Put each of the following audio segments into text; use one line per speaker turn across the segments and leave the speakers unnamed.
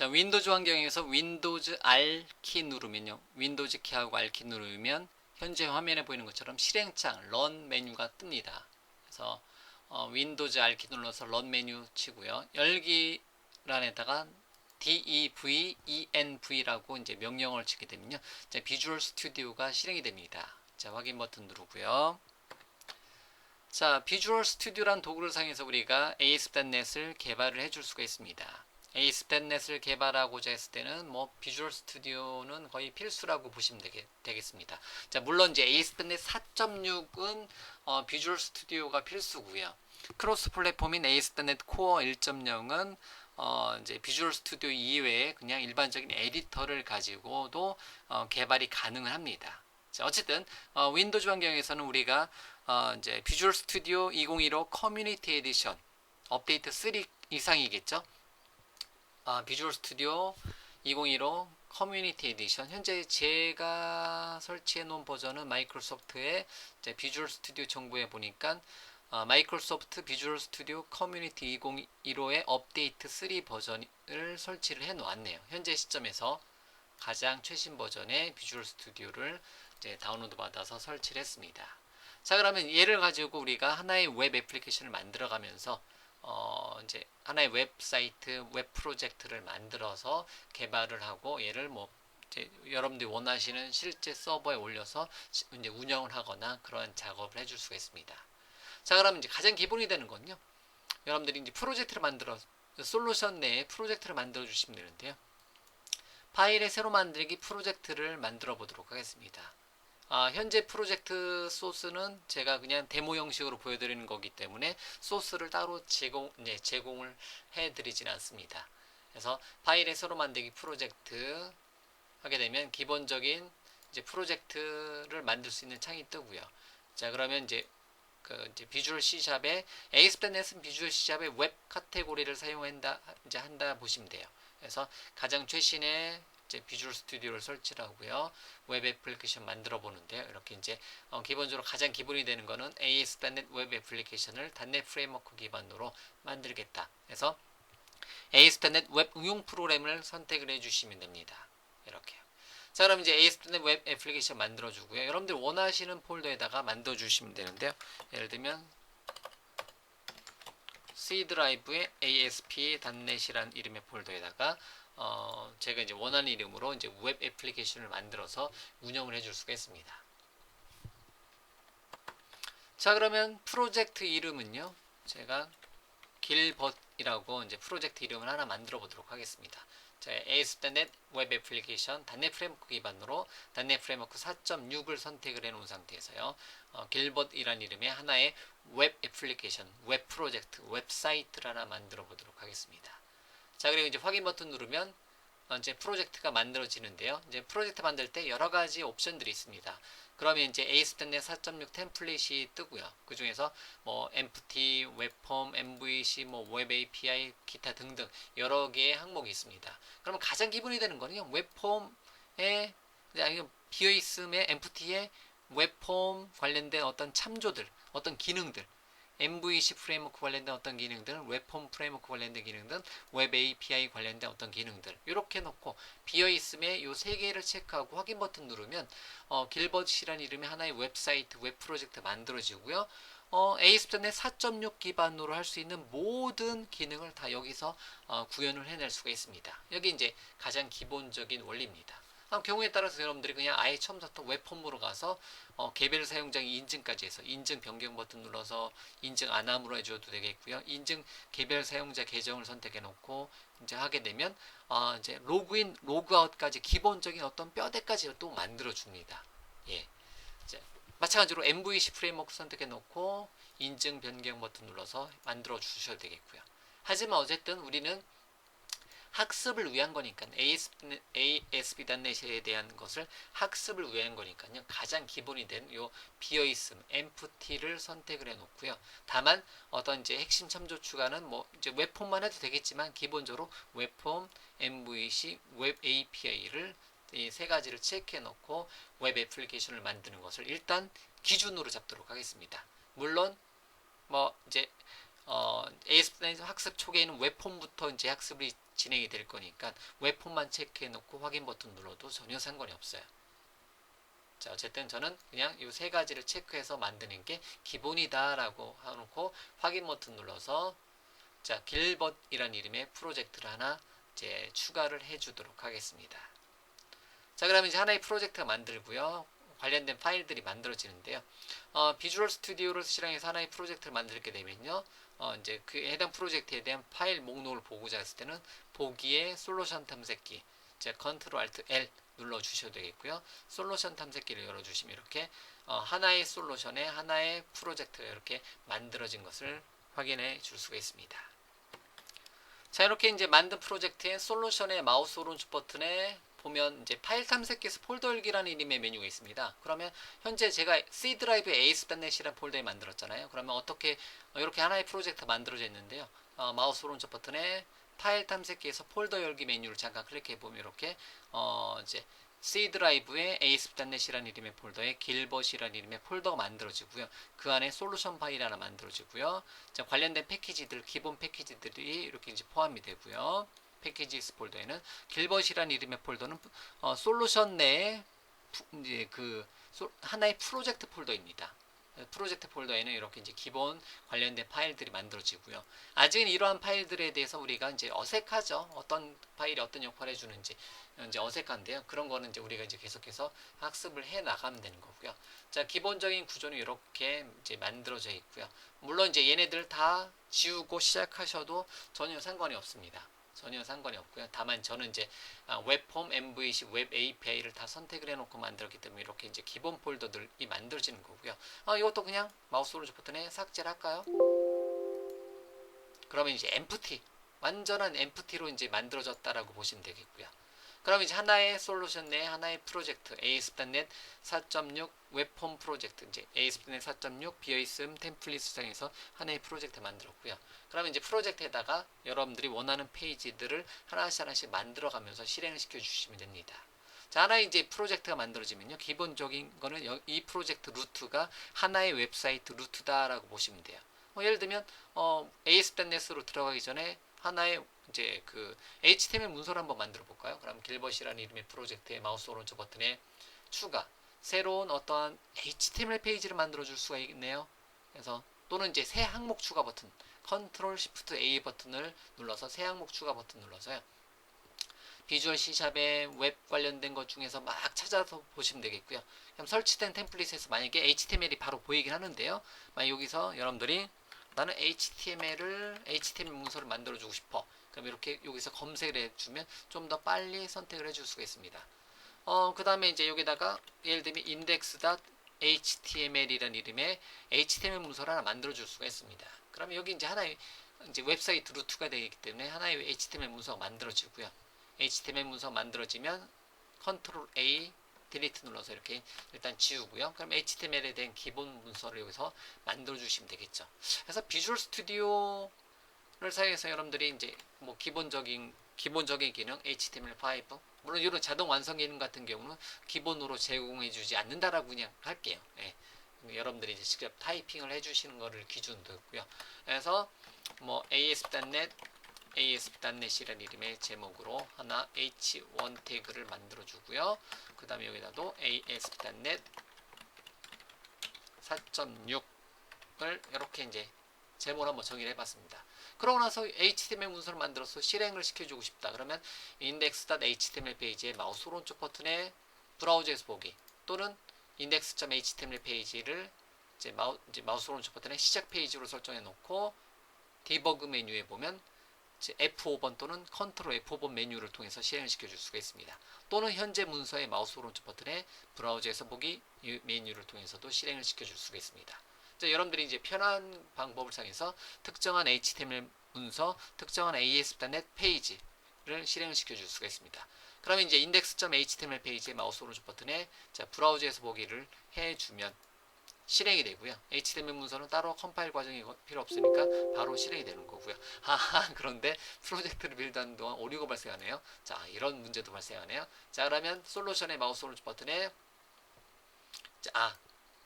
자, 윈도우즈 환경에서 윈도우즈 R 키 누르면요. 윈도우즈 키하고 R 키 누르면 현재 화면에 보이는 것처럼 실행창 런 메뉴가 뜹니다. 그래서 윈도우즈 R 키 눌러서 런 메뉴 치고요. 열기란에다가 devenv라고 이제 명령어를 치게 되면요. 자, 비주얼 스튜디오가 실행이 됩니다. 자, 확인 버튼 누르고요. 자, 비주얼 스튜디오란 도구를 사용해서 우리가 ASP.NET을 개발을 해줄 수가 있습니다. ASP.NET을 개발하고자 했을 때는 뭐 비주얼 스튜디오는 거의 필수라고 보시면 되겠습니다. 자, 물론 이제 ASP.NET 4.6은 비주얼 스튜디오가 필수고요. 크로스 플랫폼인 ASP.NET Core 1.0은 이제 비주얼 스튜디오 이외에 그냥 일반적인 에디터를 가지고도 개발이 가능합니다. 자, 어쨌든 윈도우즈 환경에서는 우리가 이제 비주얼 스튜디오 2015 커뮤니티 에디션 업데이트 3 이상이겠죠. 비주얼 스튜디오 2015 커뮤니티 에디션 현재 제가 설치해 놓은 버전은 마이크로소프트의 비주얼 스튜디오 정보에 보니까 마이크로소프트 비주얼 스튜디오 커뮤니티 2015의 업데이트 3 버전을 설치를 해 놓았네요. 현재 시점에서 가장 최신 버전의 비주얼 스튜디오를 이제 다운로드 받아서 설치를 했습니다. 자, 그러면 얘를 가지고 우리가 하나의 웹 애플리케이션을 만들어 가면서 이제 하나의 웹사이트, 웹 프로젝트를 만들어서 개발을 하고 얘를 뭐 이제 여러분들이 원하시는 실제 서버에 올려서 이제 운영을 하거나 그런 작업을 해줄 수가 있습니다. 자, 그러면 이제 가장 기본이 되는 건요. 여러분들이 이제 프로젝트를 만들어 솔루션 내에 프로젝트를 만들어 주시면 되는데요. 파일의 새로 만들기 프로젝트를 만들어 보도록 하겠습니다. 현재 프로젝트 소스는 제가 그냥 데모 형식으로 보여드리는 거기 때문에 소스를 따로 제공을 해드리진 않습니다. 그래서 파일의 새로 만들기 프로젝트 하게 되면 기본적인 이제 프로젝트를 만들 수 있는 창이 뜨고요. 자, 그러면 이제 이제 비주얼 C샵에 ASP.NET은 비주얼 C샵의 웹 카테고리를 사용한다 이제 한다 보시면 돼요. 그래서 가장 최신의 이제 비주얼 스튜디오를 설치를 하고요. 웹 애플리케이션 만들어 보는데요. 이렇게 이제 기본적으로 가장 기본이 되는 거는 ASP.NET 웹 애플리케이션을 .NET 프레임워크 기반으로 만들겠다. 그래서 ASP.NET 웹 응용 프로그램을 선택을 해주시면 됩니다. 이렇게요. 자, 그럼 이제 ASP.NET 웹 애플리케이션 만들어주고요. 여러분들 원하시는 폴더에다가 만들어주시면 되는데요. 예를 들면 C 드라이브에 ASP.NET이라는 이름의 폴더에다가 제가 이제 원하는 이름으로 이제 웹 애플리케이션을 만들어서 운영을 해줄 수가 있습니다. 자, 그러면 프로젝트 이름은요. 제가 길벗이라고 이제 프로젝트 이름을 하나 만들어 보도록 하겠습니다. 자, ASP.NET 웹 애플리케이션 .NET 프레임워크 기반으로 .NET 프레임워크 4.6을 선택을 해 놓은 상태에서요. 길벗이란 이름의 하나의 웹 애플리케이션, 웹 프로젝트, 웹사이트를 하나 만들어 보도록 하겠습니다. 자, 그리고 이제 확인 버튼 누르면 이제 프로젝트가 만들어지는데요. 이제 프로젝트 만들 때 여러 가지 옵션들이 있습니다. 그러면 이제 ASP.NET 4.6 템플릿이 뜨고요. 그 중에서 뭐 empty, 웹폼, MVC, 뭐 웹 API, 기타 등등 여러 개의 항목이 있습니다. 그러면 가장 기본이 되는 거는요. 웹폼에 비어 있음에 empty에 웹폼 관련된 어떤 참조들, 어떤 기능들 MVC 프레임워크 관련된 어떤 기능들, 웹폼 프레임워크 관련된 기능들, 웹 API 관련된 어떤 기능들 이렇게 놓고 비어있음에 이 세 개를 체크하고 확인 버튼 누르면 길벗이라는 이름의 하나의 웹사이트, 웹 프로젝트 만들어지고요. ASP.NET 4.6 기반으로 할 수 있는 모든 기능을 다 여기서 구현을 해낼 수가 있습니다. 여기 이제 가장 기본적인 원리입니다. 경우에 따라서 여러분들이 그냥 아예 처음부터 웹폼으로 가서 개별 사용자의 인증까지 해서 인증 변경 버튼 눌러서 인증 안 함으로 해줘도 되겠고요. 인증 개별 사용자 계정을 선택해 놓고 이제 하게 되면 이제 로그인, 로그아웃까지 기본적인 어떤 뼈대까지 또 만들어 줍니다. 예. 이제 마찬가지로 MVC 프레임워크 선택해 놓고 인증 변경 버튼 눌러서 만들어 주셔도 되겠고요. 하지만 어쨌든 우리는 학습을 위한 거니까 ASP.NET에 대한 것을 학습을 위한 거니까요. 가장 기본이 된 요 비어있음 empty를 선택을 해놓고요. 다만 어떤 이제 핵심 참조 추가는 뭐 이제 웹폼만 해도 되겠지만 기본적으로 웹폼, MVC, 웹 API를 이 세 가지를 체크해 놓고 웹 애플리케이션을 만드는 것을 일단 기준으로 잡도록 하겠습니다. 물론 뭐 이제 ASP.NET 학습 초기에는 웹폼부터 이제 학습이 진행이 될 거니까 웹폼만 체크해 놓고 확인 버튼 눌러도 전혀 상관이 없어요. 자, 어쨌든 저는 그냥 이 세 가지를 체크해서 만드는 게 기본이다라고 해놓고 확인 버튼 눌러서 자, 길벗이라는 이름의 프로젝트를 하나 이제 추가를 해주도록 하겠습니다. 자, 그러면 이제 하나의 프로젝트가 만들고요. 관련된 파일들이 만들어지는데요. 비주얼 스튜디오를 실행해서 하나의 프로젝트를 만들게 되면요. 이제 그 해당 프로젝트에 대한 파일 목록을 보고자 했을 때는 보기에 솔루션 탐색기, 자, 컨트롤 알트 L 눌러 주셔도 되겠고요. 솔루션 탐색기를 열어 주시면 이렇게 하나의 솔루션에 하나의 프로젝트가 이렇게 만들어진 것을 확인해 줄 수가 있습니다. 자, 이렇게 이제 만든 프로젝트의 솔루션의 마우스 오른쪽 버튼에 보면 이제 파일 탐색기에서 폴더 열기라는 이름의 메뉴가 있습니다. 그러면 현재 제가 C 드라이브에 ASP.NET이라는 폴더에 만들었잖아요. 그러면 어떻게 이렇게 하나의 프로젝트 만들어져 있는데요. 마우스 오른쪽 버튼에 파일 탐색기에서 폴더 열기 메뉴를 잠깐 클릭해 보면 이렇게 이제 C 드라이브에 ASP.NET이라는 이름의 폴더에 길벗이라는 이름의 폴더가 만들어지고요. 그 안에 솔루션 파일이 하나 만들어지고요. 자, 관련된 패키지들, 기본 패키지들이 이렇게 이제 포함이 되고요. 패키지스 폴더에는 길벗이라는 이름의 폴더는 솔루션 내에 이제 그 하나의 프로젝트 폴더입니다. 프로젝트 폴더에는 이렇게 이제 기본 관련된 파일들이 만들어지고요. 아직은 이러한 파일들에 대해서 우리가 이제 어색하죠. 어떤 파일이 어떤 역할을 해주는지 이제 어색한데요. 그런 거는 이제 우리가 이제 계속해서 학습을 해 나가면 되는 거고요. 자, 기본적인 구조는 이렇게 이제 만들어져 있고요. 물론 이제 얘네들 다 지우고 시작하셔도 전혀 상관이 없습니다. 전혀 상관이 없고요. 다만 저는 이제 웹폼, MVC, 웹 API를 다 선택을 해놓고 만들었기 때문에 이렇게 이제 기본 폴더들이 만들어지는 거고요. 이것도 그냥 마우스 오른쪽 버튼에 삭제를 할까요? 그러면 이제 empty, 완전한 empty로 이제 만들어졌다라고 보시면 되겠고요. 그럼 이제 하나의 솔루션 내 하나의 프로젝트 ASP.NET 4.6 웹폼 프로젝트 이제 ASP.NET 4.6 비어있음 템플릿 수정해서 하나의 프로젝트 만들었고요. 그러면 이제 프로젝트에다가 여러분들이 원하는 페이지들을 하나씩 만들어가면서 실행을 시켜주시면 됩니다. 자, 하나의 이제 프로젝트가 만들어지면요. 기본적인 거는 이 프로젝트 루트가 하나의 웹사이트 루트다라고 보시면 돼요. 예를 들면 ASP.NET으로 들어가기 전에 하나의 이제 그 HTML 문서를 한번 만들어 볼까요? 그럼 길벗이라는 이름의 프로젝트에 마우스 오른쪽 버튼에 추가 새로운 어떠한 HTML 페이지를 만들어 줄 수가 있네요. 그래서 또는 이제 새 항목 추가 버튼 컨트롤 시프트 A 버튼을 눌러서 새 항목 추가 버튼 눌러서요. 비주얼 C샵의 웹 관련된 것 중에서 막 찾아서 보시면 되겠고요. 그럼 설치된 템플릿에서 만약에 HTML이 바로 보이긴 하는데요. 만약 여기서 여러분들이 나는 HTML 문서를 만들어주고 싶어. 그럼 이렇게 여기서 검색을 해주면 좀 더 빨리 선택을 해줄 수가 있습니다. 그 다음에 이제 여기다가 예를 들면 index.html이라는 이름의 HTML 문서를 하나 만들어줄 수가 있습니다. 그러면 여기 이제 하나의 이제 웹사이트 루트가 되기 때문에 하나의 HTML 문서가 만들어지고요. HTML 문서 만들어지면 컨트롤 A 딜리트 눌러서 이렇게 일단 지우고요. 그럼 HTML에 대한 기본 문서를 여기서 만들어 주시면 되겠죠. 그래서 비주얼 스튜디오를 사용해서 여러분들이 이제 뭐 기본적인 기능 HTML5 물론 이런 자동 완성 기능 같은 경우는 기본으로 제공해 주지 않는다라고 그냥 할게요. 예. 여러분들이 이제 직접 타이핑을 해주시는 거를 기준으로 두고요. 그래서 뭐 ASP.NET이라는 이름의 제목으로 하나 H1 태그를 만들어 주고요. 그 다음에 여기다도 ASP.NET 4.6을 이렇게 이제 제목을 한번 정의를 해봤습니다. 그러고 나서 HTML 문서를 만들어서 실행을 시켜주고 싶다. 그러면 index.html 페이지에 마우스 오른쪽 버튼에 브라우저에서 보기 또는 index.html 페이지를 이제 마우스 오른쪽 버튼에 시작 페이지로 설정해 놓고 디버그 메뉴에 보면 F5번 또는 컨트롤 F5번 메뉴를 통해서 실행을 시켜줄 수가 있습니다. 또는 현재 문서의 마우스 오른쪽 버튼에 브라우저에서 보기 메뉴를 통해서도 실행을 시켜줄 수가 있습니다. 여러분들이 이제 편한 방법을 사용해서 특정한 HTML 문서, 특정한 ASP.NET 페이지를 실행을 시켜줄 수가 있습니다. 그러면 이제 index.html 페이지의 마우스 오른쪽 버튼에 브라우저에서 보기를 해주면 실행이 되고요. HTML 문서는 따로 컴파일 과정이 필요 없으니까 바로 실행이 되는 거고요. 그런데 프로젝트를 빌드하는 동안 오류가 발생하네요. 자, 이런 문제도 발생하네요. 자, 그러면 솔루션의 마우스 오른쪽 버튼에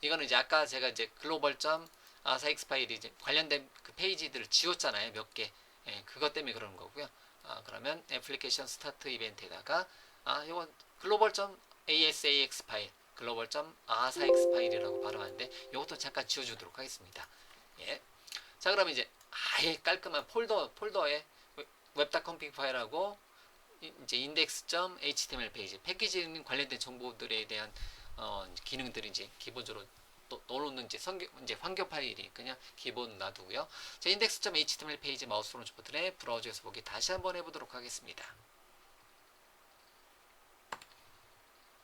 이거는 이제 아까 제가 이제 글로벌 점 아사X 파일이 이제 관련된 그 페이지들을 지웠잖아요. 몇 개. 예, 그것 때문에 그러는 거고요. 그러면 애플리케이션 스타트 이벤트에다가 이건 global.asax 파일, global.asax 파일이라고 발음하는데 이것도 잠깐 지워주도록 하겠습니다. 예. 자, 그러면 이제 아예 깔끔한 폴더에 웹.config 파일하고 이제 index.html 페이지, 패키징 관련된 정보들에 대한 기능들이 이제 기본적으로 넣어놓는 이제 환경 파일이 그냥 기본 놔두고요. 자, index.html 페이지 마우스 오른쪽 버튼에 브라우저에서 보기 다시 한번 해보도록 하겠습니다.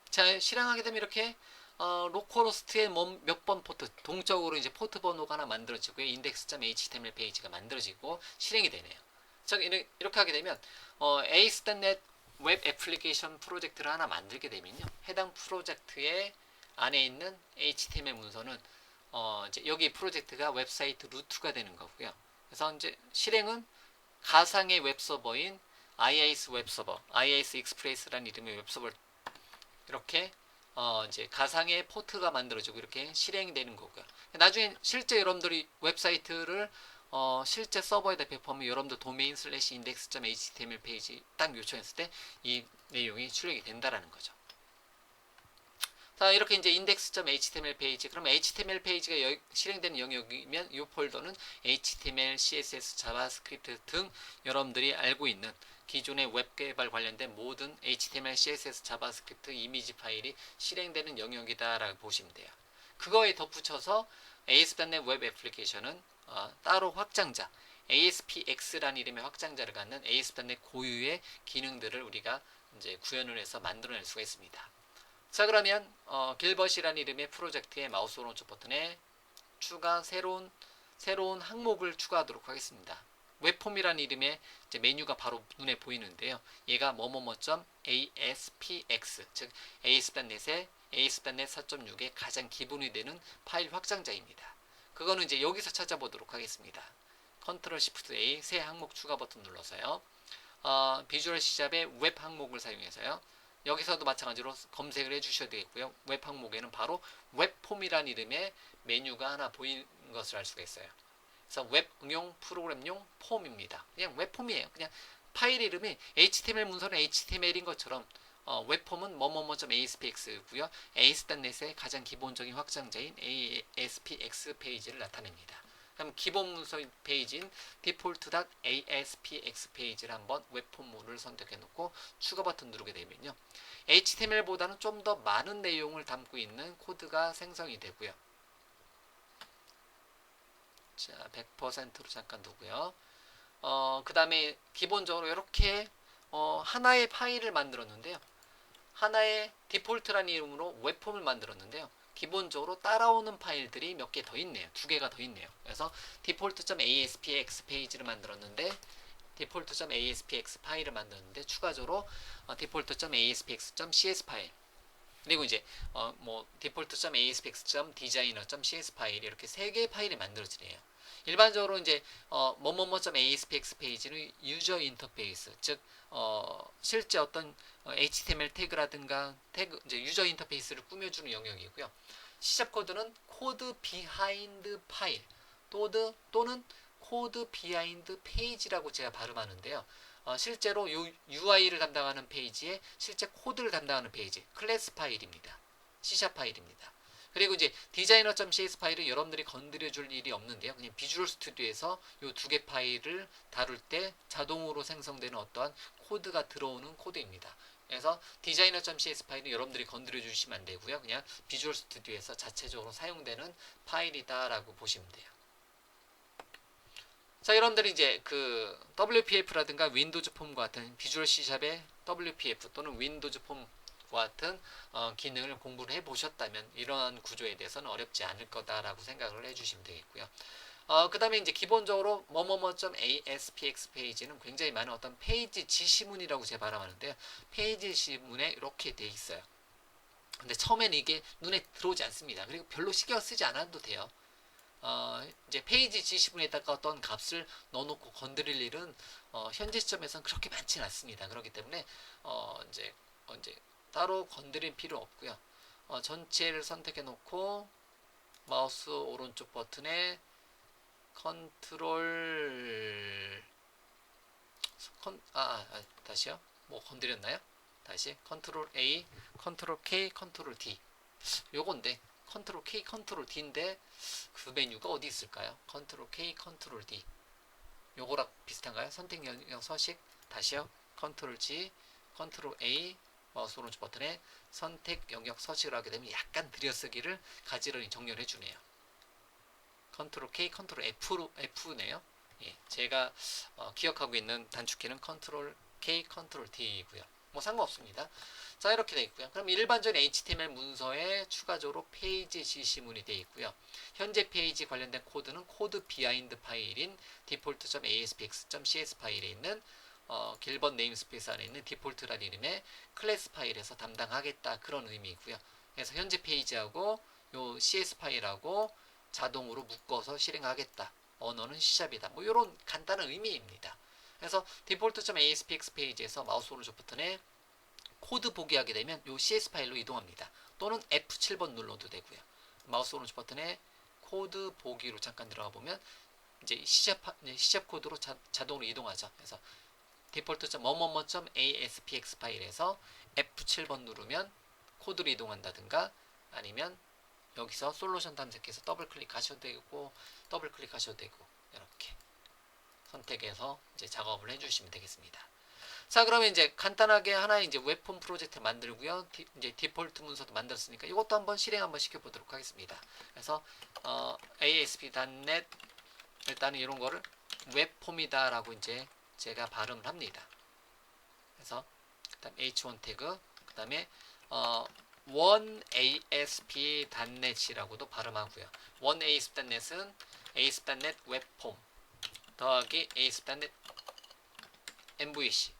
자, 실행하게 되면 이렇게 로컬호스트의 몇 번 포트, 동적으로 이제 포트 번호가 하나 만들어지고요. index.html 페이지가 만들어지고 실행이 되네요. 자, 이렇게 하게 되면 ASP.NET 웹 애플리케이션 프로젝트를 하나 만들게 되면요. 해당 프로젝트의 안에 있는 HTML 문서는 이제 여기 프로젝트가 웹사이트 루트가 되는 거고요. 그래서 이제 실행은 가상의 웹서버인 IIS 웹서버, IIS 익스프레스라는 이름의 웹서버를 이렇게 이제 가상의 포트가 만들어지고 이렇게 실행이 되는 거고요. 나중에 실제 여러분들이 웹사이트를 실제 서버에다 배포하면 여러분들 도메인 슬래시 index.html 페이지 딱 요청했을 때 이 내용이 출력이 된다라는 거죠. 자, 이렇게 이제 index.html 페이지, 그럼 HTML 페이지가 실행되는 영역이면 이 폴더는 HTML, CSS, 자바스크립트 등 여러분들이 알고 있는 기존의 웹 개발 관련된 모든 HTML, CSS, 자바스크립트 이미지 파일이 실행되는 영역이다라고 보시면 돼요. 그거에 덧붙여서 ASP.NET 웹 애플리케이션은 따로 확장자, ASPX라는 이름의 확장자를 갖는 ASP.NET 고유의 기능들을 우리가 이제 구현을 해서 만들어낼 수가 있습니다. 자, 그러면 길벗이라는 이름의 프로젝트의 마우스 오른쪽 버튼에 새로운 항목을 추가하도록 하겠습니다. 웹폼이라는 이름의 이제 메뉴가 바로 눈에 보이는데요. 얘가 뭐뭐뭐.aspx, 즉 ASP.NET의 ASP.NET 4.6의 가장 기본이 되는 파일 확장자입니다. 그거는 이제 여기서 찾아보도록 하겠습니다. 컨트롤 시프트 A 새 항목 추가 버튼 눌러서요. 비주얼 C샵의 웹 항목을 사용해서요. 여기서도 마찬가지로 검색을 해주셔야 되겠고요. 웹 항목에는 바로 웹폼이라는 이름의 메뉴가 하나 보이는 것을 알 수가 있어요. 그래서 웹 응용 프로그램용 폼입니다. 그냥 웹폼이에요. 그냥 파일 이름이 HTML 문서는 HTML인 것처럼 웹폼은 뭐뭐뭐.aspx고요. ASP.NET의 가장 기본적인 확장자인 ASPX 페이지를 나타냅니다. 그럼 기본 문서 페이지인 default.aspx 페이지를 한번 웹폼 모드를 선택해 놓고 추가 버튼 누르게 되면요. HTML보다는 좀 더 많은 내용을 담고 있는 코드가 생성이 되고요. 자, 100%로 잠깐 두고요. 그 다음에 기본적으로 이렇게 하나의 파일을 만들었는데요. 하나의 디폴트라는 이름으로 웹폼을 만들었는데요. 기본적으로 따라오는 파일들이 몇 개 더 있네요. 두 개가 더 있네요. 그래서 default.aspx 페이지를 만들었는데 default.aspx 파일을 만들었는데 추가적으로 default.aspx.cs 파일 그리고 이제 default.aspx.designer.cs 파일 이렇게 세 개의 파일이 만들어지네요. 일반적으로 이제 뭐뭐뭐.aspx 페이지는 유저 인터페이스, 즉 실제 어떤 HTML 태그라든가 이제 유저 인터페이스를 꾸며주는 영역이고요. C# 코드는 코드 비하인드 파일 또는 코드 비하인드 페이지라고 제가 발음하는데요. 실제로 UI를 담당하는 페이지에 실제 코드를 담당하는 페이지 클래스 파일입니다. C# 파일입니다. 그리고 이제 디자이너.cs 파일은 여러분들이 건드려줄 일이 없는데요. 그냥 비주얼 스튜디오에서 이 두 개 파일을 다룰 때 자동으로 생성되는 어떠한 코드가 들어오는 코드입니다. 그래서 디자이너.cs 파일은 여러분들이 건드려 주시면 안 되고요. 그냥 비주얼 스튜디오에서 자체적으로 사용되는 파일이다라고 보시면 돼요. 자, 여러분들이 이제 그 WPF라든가 윈도우즈 폼과 같은 비주얼 C샵의 WPF 또는 윈도우즈 폼과 같은 기능을 공부를 해보셨다면 이러한 구조에 대해서는 어렵지 않을 거다라고 생각을 해주시면 되겠고요. 그 다음에 이제 기본적으로 뭐뭐뭐.aspx 페이지는 굉장히 많은 어떤 페이지 지시문이라고 제가 발음하는데요. 페이지 지시문에 이렇게 돼 있어요. 근데 처음에는 이게 눈에 들어오지 않습니다. 그리고 별로 신경 쓰지 않아도 돼요. 이제 페이지 지시문에다가 어떤 값을 넣어놓고 건드릴 일은 현재 시점에서는 그렇게 많지는 않습니다. 그렇기 때문에 이제 따로 건드릴 필요 없고요. 전체를 선택해 놓고 마우스 오른쪽 버튼에 컨트롤 다시요. 뭐 건드렸나요? 다시 컨트롤 A, 컨트롤 K, 컨트롤 D. 요건데 컨트롤 K, 컨트롤 D인데 그 메뉴가 어디 있을까요? 컨트롤 K, 컨트롤 D. 요거랑 비슷한가요? 선택 영역 서식 다시요. 컨트롤 G, 컨트롤 A, 마우스 오른쪽 버튼에 선택 영역 서식을 하게 되면 약간 들여쓰기를 가지런히 정렬해 주네요. 컨트롤 K, 컨트롤 F네요. 예, 제가 기억하고 있는 단축키는 컨트롤 K, 컨트롤 D이고요. 뭐 상관없습니다. 자, 이렇게 되어 있고요. 그럼 일반적인 HTML 문서에 추가적으로 페이지 지시문이 되어 있고요. 현재 페이지 관련된 코드는 코드 비하인드 파일인 default.aspx.cs 파일에 있는 길번 네임스페이스 안에 있는 디폴트라는 이름의 클래스 파일에서 담당하겠다 그런 의미이고요. 그래서 현재 페이지하고 요 CS 파일하고 자동으로 묶어서 실행하겠다. 언어는 C샵이다. 뭐 이런 간단한 의미입니다. 그래서 default.aspx 페이지에서 마우스 오른쪽 버튼에 코드 보기 하게 되면 요 CS 파일로 이동합니다. 또는 F7번 눌러도 되고요. 마우스 오른쪽 버튼에 코드 보기로 잠깐 들어가 보면 이제 C샵 코드로 자동으로 이동하죠. 그래서 default.뭐뭐뭐.aspx 파일에서 F7번 누르면 코드로 이동한다든가 아니면 여기서 솔루션 탐색해서 더블 클릭하셔도 되고 더블 클릭하셔도 되고 이렇게 선택해서 이제 작업을 해주시면 되겠습니다. 자, 그러면 이제 간단하게 하나의 이제 웹폼 프로젝트 만들고요. 이제 디폴트 문서도 만들었으니까 이것도 한번 실행 한번 시켜보도록 하겠습니다. 그래서 ASP.NET 일단은 이런 거를 웹폼이다라고 이제 제가 발음을 합니다. 그래서 그다음 H1 태그, 그다음에 onasp.net이라고도 발음하고요. onasp.net은 asp.net 웹폼 더하기 asp.net MVC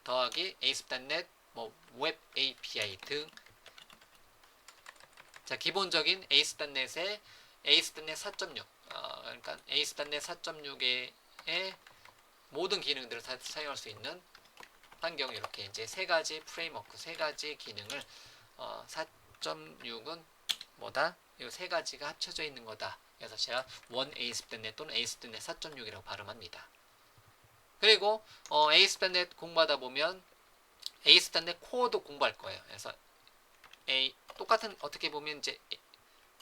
더하기 asp.net 뭐 웹 API 등. 자, 기본적인 asp.net의 asp.net 4.6 그러니까 asp.net 4.6의 모든 기능들을 다 사용할 수 있는 환경이 이렇게 이제 세 가지 프레임워크, 세 가지 기능을 4.6은 뭐다? 이 세 가지가 합쳐져 있는 거다. 그래서 제가 onasp.net 또는 asp.net 4.6이라고 발음합니다. 그리고 asp.net 공부하다 보면 asp.net 코어도 공부할 거예요. 그래서 똑같은 어떻게 보면 이제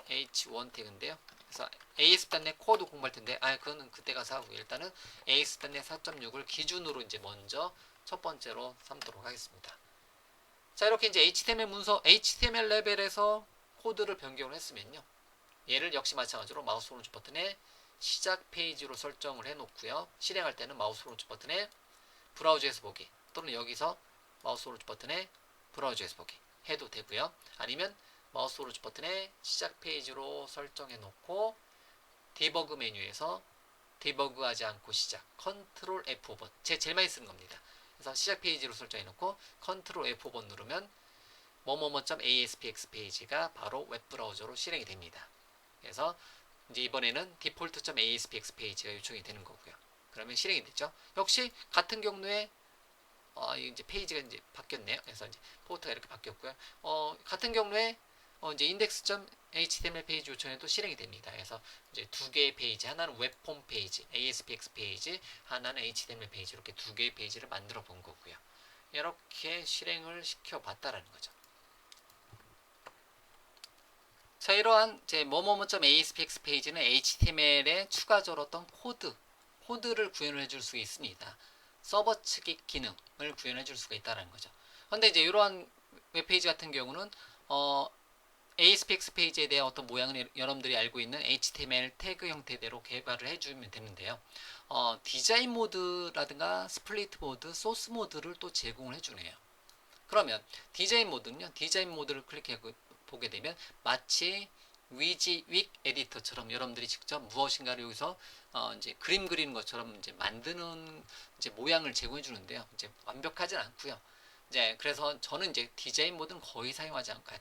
H1 태그인데요. 그래서 ASP.NET 코어도 공부할 텐데, 그거는 그때 가서 하고 일단은 ASP.NET 4.6을 기준으로 이제 먼저 첫 번째로 삼도록 하겠습니다. 자, 이렇게 이제 HTML 문서, HTML 레벨에서 코드를 변경을 했으면요. 얘를 역시 마찬가지로 마우스 오른쪽 버튼에 시작 페이지로 설정을 해 놓고요. 실행할 때는 마우스 오른쪽 버튼에 브라우저에서 보기 또는 여기서 마우스 오른쪽 버튼에 브라우저에서 보기 해도 되고요. 아니면 마우스 오른쪽 버튼에 시작 페이지로 설정해 놓고 디버그 메뉴에서 디버그하지 않고 시작 컨트롤 F5번 제일 많이 쓰는 겁니다. 그래서 시작 페이지로 설정해 놓고 컨트롤 F5번 누르면 뭐뭐뭐.aspx 페이지가 바로 웹브라우저로 실행이 됩니다. 그래서 이제 이번에는 default.aspx 페이지가 요청이 되는 거고요. 그러면 실행이 됐죠. 역시 같은 경우에 이제 페이지가 이제 바뀌었네요. 그래서 이제 포트가 이렇게 바뀌었고요. 같은 경우에 이제 index.html 페이지 요청에도 실행이 됩니다. 그래서 이제 두 개의 페이지, 하나는 웹폼 페이지, ASPX 페이지, 하나는 HTML 페이지 이렇게 두 개의 페이지를 만들어 본 거고요. 이렇게 실행을 시켜봤다라는 거죠. 자, 이러한 제 뭐뭐뭐.aspx 페이지는 HTML에 추가적으로 어떤 코드를 구현을 해줄 수 있습니다. 서버 측의 기능을 구현해 줄 수가 있다는 거죠. 근데 이제 이러한 웹페이지 같은 경우는 ASPX 페이지에 대한 어떤 모양을 여러분들이 알고 있는 HTML 태그 형태대로 개발을 해주면 되는데요. 디자인 모드라든가 스플릿 모드, 소스 모드를 또 제공을 해주네요. 그러면 디자인 모드는요. 디자인 모드를 클릭해 보게 되면 마치 위젯 에디터처럼 여러분들이 직접 무엇인가를 여기서 이제 그림 그리는 것처럼 이제 만드는 이제 모양을 제공해 주는데요. 이제 완벽하진 않고요. 이제 그래서 저는 이제 디자인 모드는 거의 사용하지 않고요.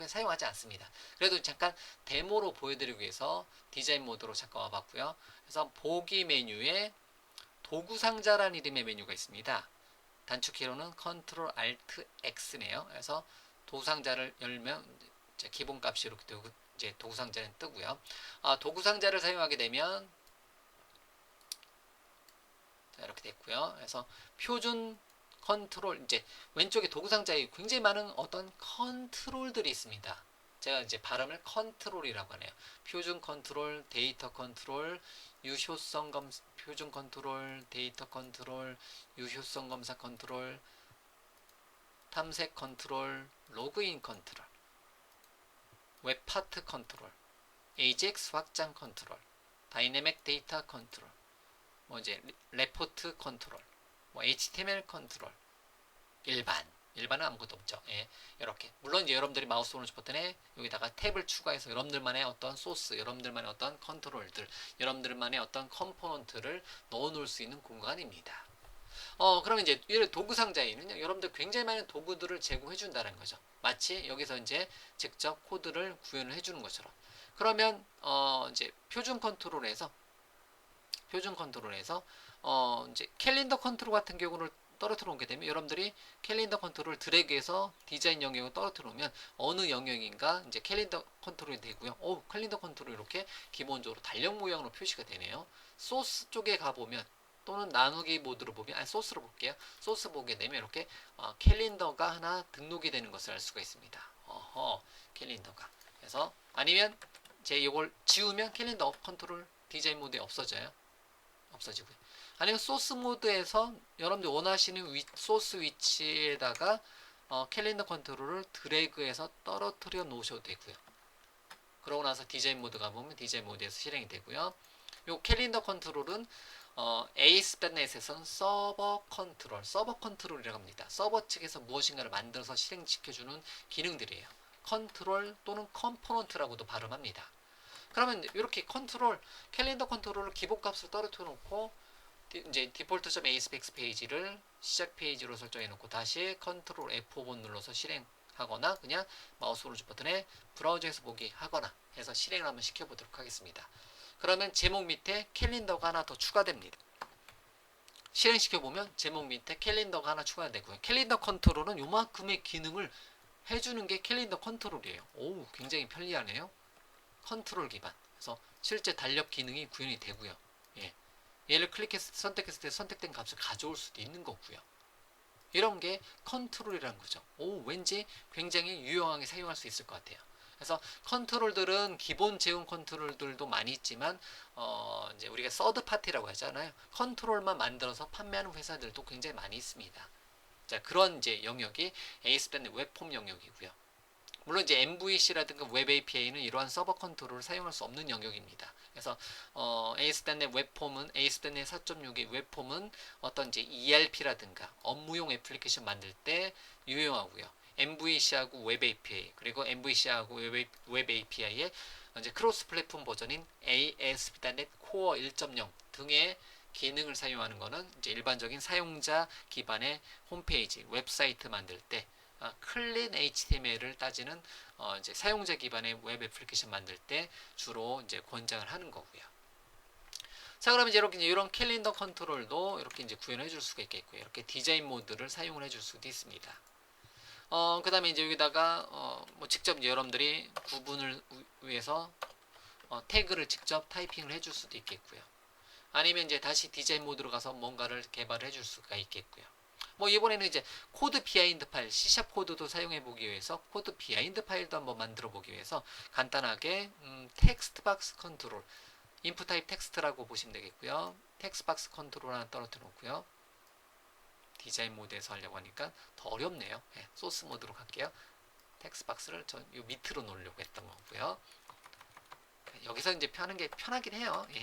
사용하지 않습니다. 그래도 잠깐 데모로 보여드리기 위해서 디자인 모드로 잠깐 와봤고요. 그래서 보기 메뉴에 도구 상자라는 이름의 메뉴가 있습니다. 단축키로는 Ctrl Alt X네요. 그래서 도구 상자를 열면 기본 값이 이렇게 되고 이제 도구 상자는 뜨고요. 도구 상자를 사용하게 되면 자, 이렇게 됐고요. 그래서 표준 컨트롤, 이제 왼쪽에 도구상자에 굉장히 많은 어떤 컨트롤들이 있습니다. 제가 이제 발음을 컨트롤이라고 하네요. 표준 컨트롤, 데이터 컨트롤, 유효성 검사, 표준 컨트롤, 데이터 컨트롤, 유효성 검사 컨트롤, 탐색 컨트롤, 로그인 컨트롤, 웹파트 컨트롤, AJAX 확장 컨트롤, 다이내믹 데이터 컨트롤, 뭐 이제 레포트 컨트롤, 뭐 HTML 컨트롤, 일반은 아무것도 없죠. 예, 이렇게. 물론 이제 여러분들이 마우스 오른쪽 버튼에 여기다가 탭을 추가해서 여러분들만의 어떤 소스, 여러분들만의 어떤 컨트롤들, 여러분들만의 어떤 컴포넌트를 넣어 놓을 수 있는 공간입니다. 그러면 이제 이 도구 상자에는 여러분들 굉장히 많은 도구들을 제공해 준다는 거죠. 마치 여기서 이제 직접 코드를 구현을 해 주는 것처럼. 그러면 이제 표준 컨트롤에서 이제 캘린더 컨트롤 같은 경우를 떨어뜨려 놓게 되면 여러분들이 캘린더 컨트롤 드래그해서 디자인 영역을 떨어뜨려 놓으면 어느 영역인가 이제 캘린더 컨트롤이 되고요. 캘린더 컨트롤 이렇게 기본적으로 달력 모양으로 표시가 되네요. 소스 쪽에 가보면 또는 나누기 모드로 보면 소스로 볼게요. 소스 보게 되면 이렇게 캘린더가 하나 등록이 되는 것을 알 수가 있습니다. 캘린더가. 그래서 아니면 제 이걸 지우면 캘린더 컨트롤 디자인 모드에 없어져요. 없어지고요. 아니면 소스 모드에서 여러분들 원하시는 소스 위치에다가 캘린더 컨트롤을 드래그해서 떨어뜨려 놓으셔도 되고요. 그러고 나서 디자인 모드 가보면 디자인 모드에서 실행이 되고요. 요 캘린더 컨트롤은 ASP.NET에서는 서버 컨트롤이라고 합니다. 서버 측에서 무엇인가를 만들어서 실행시켜주는 기능들이에요. 컨트롤 또는 컴포넌트라고도 발음합니다. 그러면 이렇게 캘린더 컨트롤을 기본값을 떨어뜨려 놓고 이제 디폴트.aspex 페이지를 시작 페이지로 설정해 놓고 다시 컨트롤 F5번 눌러서 실행하거나 그냥 마우스 오른쪽 버튼에 브라우저에서 보기 하거나 해서 실행을 한번 시켜보도록 하겠습니다. 그러면 제목 밑에 캘린더가 하나 더 추가됩니다. 실행시켜보면 제목 밑에 캘린더가 하나 추가되고요. 캘린더 컨트롤은 요만큼의 기능을 해주는 게 캘린더 컨트롤이에요. 오, 굉장히 편리하네요. 컨트롤 기반. 그래서 실제 달력 기능이 구현이 되고요. 예. 얘를 선택했을 때 선택된 값을 가져올 수도 있는 거고요. 이런 게 컨트롤이라는 거죠. 왠지 굉장히 유용하게 사용할 수 있을 것 같아요. 그래서 컨트롤들은 기본 제공 컨트롤들도 많이 있지만 이제 우리가 서드 파티라고 하잖아요. 컨트롤만 만들어서 판매하는 회사들도 굉장히 많이 있습니다. 자, 그런 이제 영역이 ASP.NET 웹폼 영역이고요. 물론 이제 MVC라든가 웹 API는 이러한 서버 컨트롤을 사용할 수 없는 영역입니다. 그래서 ASP.NET 웹폼은 ASP.NET 4.6의 웹폼은 어떤 이제 ERP라든가 업무용 애플리케이션 만들 때 유용하고요. MVC하고 웹 API 그리고 MVC하고 웹 API의 이제 크로스 플랫폼 버전인 ASP.NET Core 1.0 등의 기능을 사용하는 것은 이제 일반적인 사용자 기반의 홈페이지, 웹사이트 만들 때 클린 HTML을 따지는 이제 사용자 기반의 웹 애플리케이션 만들 때 주로 이제 권장을 하는 거고요. 자, 그러면 이제 이렇게 이런 캘린더 컨트롤도 이렇게 이제 구현해 줄 수가 있겠고요. 이렇게 디자인 모드를 사용을 해줄 수도 있습니다. 그 다음에 이제 여기다가 뭐 직접 이제 여러분들이 구분을 위해서 태그를 직접 타이핑을 해줄 수도 있겠고요. 아니면 이제 다시 디자인 모드로 가서 뭔가를 개발을 해줄 수가 있겠고요. 뭐 이번에는 이제 코드 비하인드 파일, C# 코드도 사용해 보기 위해서 코드 비하인드 파일도 한번 만들어 보기 위해서 간단하게 텍스트 박스 컨트롤, 인풋 타입 텍스트라고 보시면 되겠고요. 텍스트 박스 컨트롤 하나 떨어뜨려 놓고요. 디자인 모드에서 하려고 하니까 더 어렵네요. 네, 소스 모드로 갈게요. 텍스트 박스를 전 요 밑으로 놓으려고 했던 거고요. 여기서 이제 펴는 게 편하긴 해요. 예.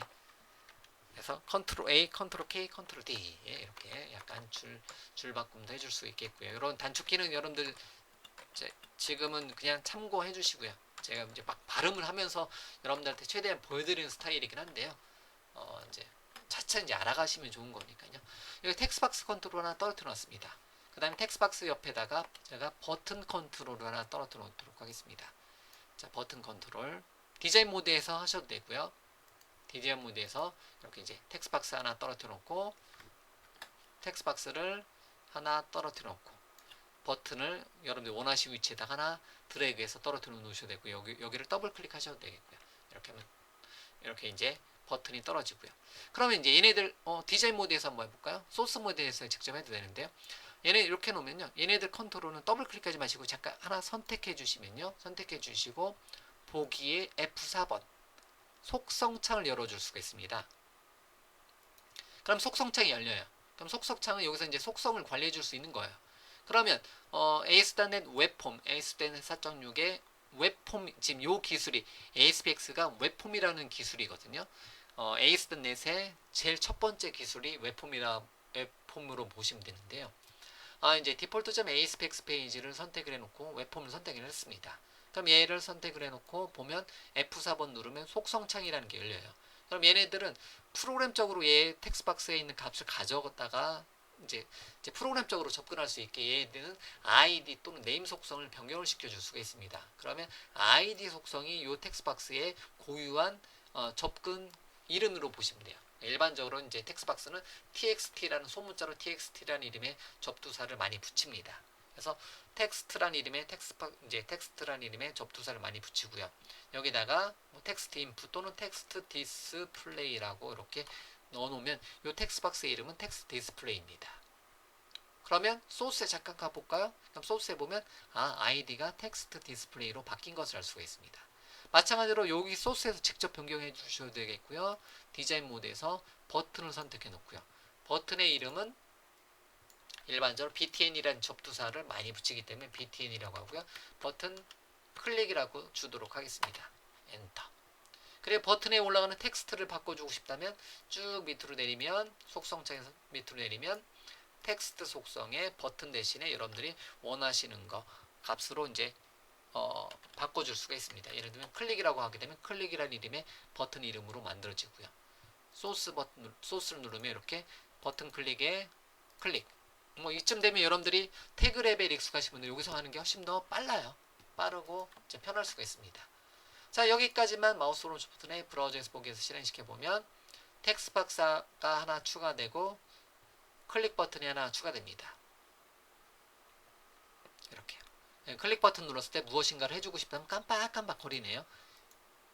그래서 컨트롤 A, 컨트롤 K, 컨트롤 D 이렇게 약간 줄 바꿈도 해줄 수 있겠고요. 이런 단축키는 여러분들 지금은 그냥 참고해 주시고요. 제가 이제 막 발음을 하면서 여러분들한테 최대한 보여드리는 스타일이긴 한데요. 이제 차차 이제 알아가시면 좋은 거니까요. 여기 텍스트박스 컨트롤 하나 떨어뜨려 놨습니다. 그 다음에 텍스트박스 옆에다가 제가 버튼 컨트롤 하나 떨어뜨려 놓도록 하겠습니다. 자, 버튼 컨트롤 디자인 모드에서 하셔도 되고요. 디자인 모드에서 이렇게 이제 텍스트박스 하나 떨어뜨려 놓고 텍스트박스를 하나 떨어뜨려 놓고 버튼을 여러분들 원하시는 위치에다 하나 드래그해서 떨어뜨려 놓으셔도 되고 여기를 더블 클릭하셔도 되겠고요. 이렇게 하면 이렇게 이제 버튼이 떨어지고요. 그러면 이제 얘네들 디자인 모드에서 한번 해볼까요? 소스 모드에서 직접 해도 되는데요. 얘네 이렇게 놓으면요. 얘네들 컨트롤은 더블 클릭하지 마시고 잠깐 하나 선택해 주시면요. 선택해 주시고 보기에 F4번 속성창을 열어줄 수가 있습니다. 그럼 속성창이 열려요. 그럼 속성창은 여기서 이제 속성을 관리해 줄 수 있는 거예요. 그러면 ASP.NET 웹폼, ASP.NET 4.6의 웹폼, 지금 요 기술이 ASPX가 웹폼이라는 기술이거든요. ASP.NET의 제일 첫 번째 기술이 웹폼으로 보시면 되는데요. 이제 디폴트.ASPX 페이지를 선택을 해놓고 웹폼을 선택을 했습니다. 그럼 얘를 선택을 해놓고 보면 F4번 누르면 속성창이라는 게 열려요. 그럼 얘네들은 프로그램적으로 얘 텍스트박스에 있는 값을 가져다가 이제 프로그램적으로 접근할 수 있게 얘들은 ID 또는 네임 속성을 변경을 시켜줄 수가 있습니다. 그러면 ID 속성이 이 텍스트박스에 고유한 접근 이름으로 보시면 돼요. 일반적으로 이제 텍스트박스는 txt라는 소문자로 txt라는 이름의 접두사를 많이 붙입니다. 그래서 텍스트라는 이름의 접두사를 많이 붙이고요. 여기다가 뭐 텍스트 인풋 또는 텍스트 디스플레이라고 이렇게 넣어놓으면 이 텍스트박스의 이름은 텍스트 디스플레이입니다. 그러면 소스에 잠깐 가볼까요? 그럼 소스에 보면 아이디가 텍스트 디스플레이로 바뀐 것을 알 수가 있습니다. 마찬가지로 여기 소스에서 직접 변경해 주셔도 되겠고요. 디자인 모드에서 버튼을 선택해 놓고요. 버튼의 이름은 일반적으로 btn이라는 접두사를 많이 붙이기 때문에 btn이라고 하고요. 버튼 클릭이라고 주도록 하겠습니다. 엔터. 그리고 버튼에 올라가는 텍스트를 바꿔주고 싶다면 쭉 밑으로 내리면 속성창에서 밑으로 내리면 텍스트 속성의 버튼 대신에 여러분들이 원하시는 거 값으로 이제 바꿔줄 수가 있습니다. 예를 들면 클릭이라고 하게 되면 클릭이라는 이름의 버튼 이름으로 만들어지고요. 소스를 누르면 이렇게 버튼 클릭에 클릭. 뭐 이쯤 되면 여러분들이 태그 레벨 익숙하신 분들 여기서 하는 게 훨씬 더 빨라요. 빠르고 이제 편할 수가 있습니다. 자, 여기까지만 마우스 오른쪽 버튼에 브라우저에서 보기에서 실행시켜 보면 텍스트 박스가 하나 추가되고 클릭 버튼이 하나 추가됩니다. 이렇게요. 클릭 버튼 눌렀을 때 무엇인가를 해주고 싶다면 깜빡깜빡 거리네요.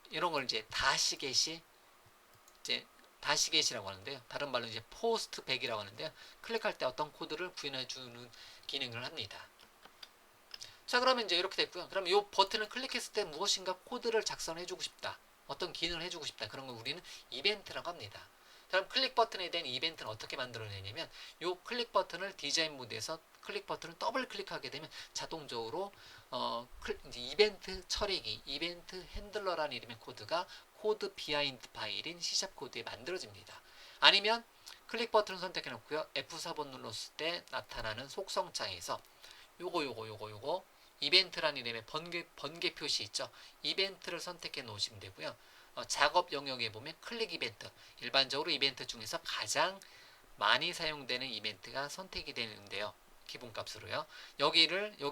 이런 걸 이제 다시겟이라고 하는데요. 다른 말로 이제 포스트 백이라고 하는데요. 클릭할 때 어떤 코드를 구현해주는 기능을 합니다. 자, 그러면 이제 이렇게 됐고요. 그럼 이 버튼을 클릭했을 때 무엇인가 코드를 작성해주고 싶다. 어떤 기능을 해주고 싶다. 그런 걸 우리는 이벤트라고 합니다. 그럼 클릭 버튼에 대한 이벤트는 어떻게 만들어내냐면 이 클릭 버튼을 디자인 모드에서 클릭 버튼을 더블 클릭하게 되면 자동적으로 이제 이벤트 처리기, 이벤트 핸들러라는 이름의 코드가 코드 비하인드 파일인 C# 코드에 만들어집니다. 아니면 클릭 버튼을 선택해 놓고요. F4번 눌렀을 때 나타나는 속성창에서 요거 이벤트라는 이름의 번개 표시 있죠. 이벤트를 선택해 놓으시면 되고요. 작업 영역에 보면 클릭 이벤트, 일반적으로 이벤트 중에서 가장 많이 사용되는 이벤트가 선택이 되는데요. 기본값으로요. 여기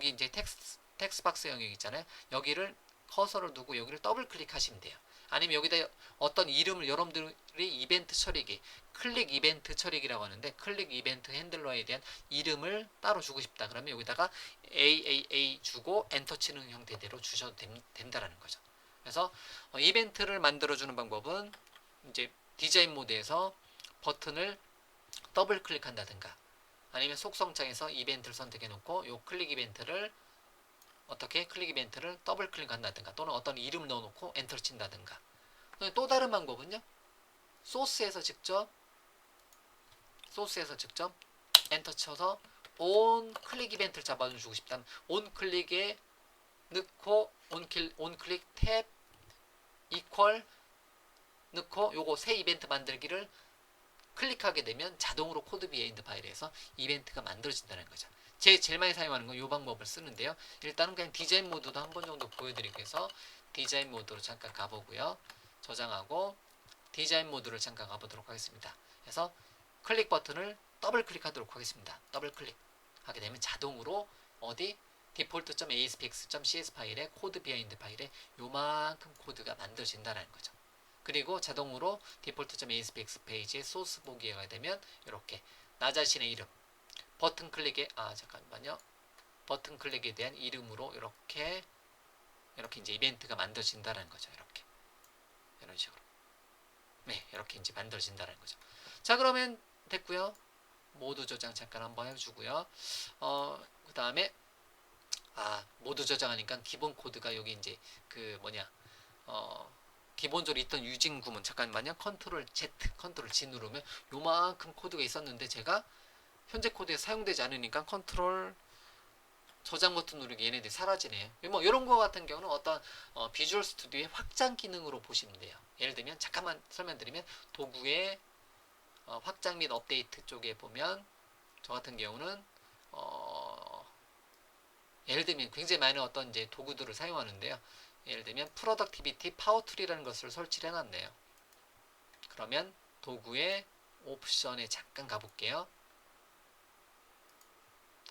이제 텍스트 박스 영역 있잖아요. 여기를 커서를 두고 여기를 더블 클릭하시면 돼요. 아니면 여기다 어떤 이름을 여러분들이 이벤트 처리기, 클릭 이벤트 처리기라고 하는데 클릭 이벤트 핸들러에 대한 이름을 따로 주고 싶다. 그러면 여기다가 AAA 주고 엔터 치는 형태대로 주셔도 된다라는 거죠. 그래서 이벤트를 만들어주는 방법은 이제 디자인 모드에서 버튼을 더블 클릭한다든가 아니면 속성창에서 이벤트를 선택해 놓고 요 클릭 이벤트를 더블 클릭한다든가 또는 어떤 이름을 넣어놓고 엔터를 친다든가. 또 다른 방법은요. 소스에서 직접 엔터 쳐서 온 클릭 이벤트를 잡아주고 싶다면 온 클릭에 넣고 온 클릭 탭 이퀄 넣고 요거 새 이벤트 만들기를 클릭하게 되면 자동으로 코드 비하인드 파일에서 이벤트가 만들어진다는 거죠. 제일 많이 사용하는 건 이 방법을 쓰는데요. 일단은 그냥 디자인 모드도 한 번 정도 보여드리기 위해서 디자인 모드로 잠깐 가보고요. 저장하고 디자인 모드를 잠깐 가보도록 하겠습니다. 그래서 클릭 버튼을 더블 클릭하도록 하겠습니다. 더블 클릭 하게 되면 자동으로 default.aspx.cs 파일에 코드 비하인드 파일에 요만큼 코드가 만들어진다는 거죠. 그리고 자동으로 default.aspx 페이지에 소스 보기에 가게 되면 이렇게 나 자신의 이름 버튼 클릭에 버튼 클릭에 대한 이름으로 이렇게 이제 이벤트가 만들어진다는 거죠. 이런 식으로. 네, 이렇게 이제 만들어진다는 거죠. 자, 그러면 됐고요. 모두 저장 잠깐 한번 해주고요. 그 다음에 모두 저장하니까 기본 코드가 여기 이제 그 뭐냐 기본적으로 있던 유진 구문 잠깐만요. 컨트롤 Z, 컨트롤 G 누르면 요만큼 코드가 있었는데 제가 현재 코드에 사용되지 않으니까 컨트롤 저장 버튼 누르기 얘네들이 사라지네요. 뭐 이런 거 같은 경우는 어떤 비주얼 스튜디오의 확장 기능으로 보시면 돼요. 예를 들면 잠깐만 설명드리면 도구의 확장 및 업데이트 쪽에 보면 저 같은 경우는 예를 들면 굉장히 많은 어떤 이제 도구들을 사용하는데요. 예를 들면 프로덕티비티 파워 툴이라는 것을 설치를 해놨네요. 그러면 도구의 옵션에 잠깐 가볼게요.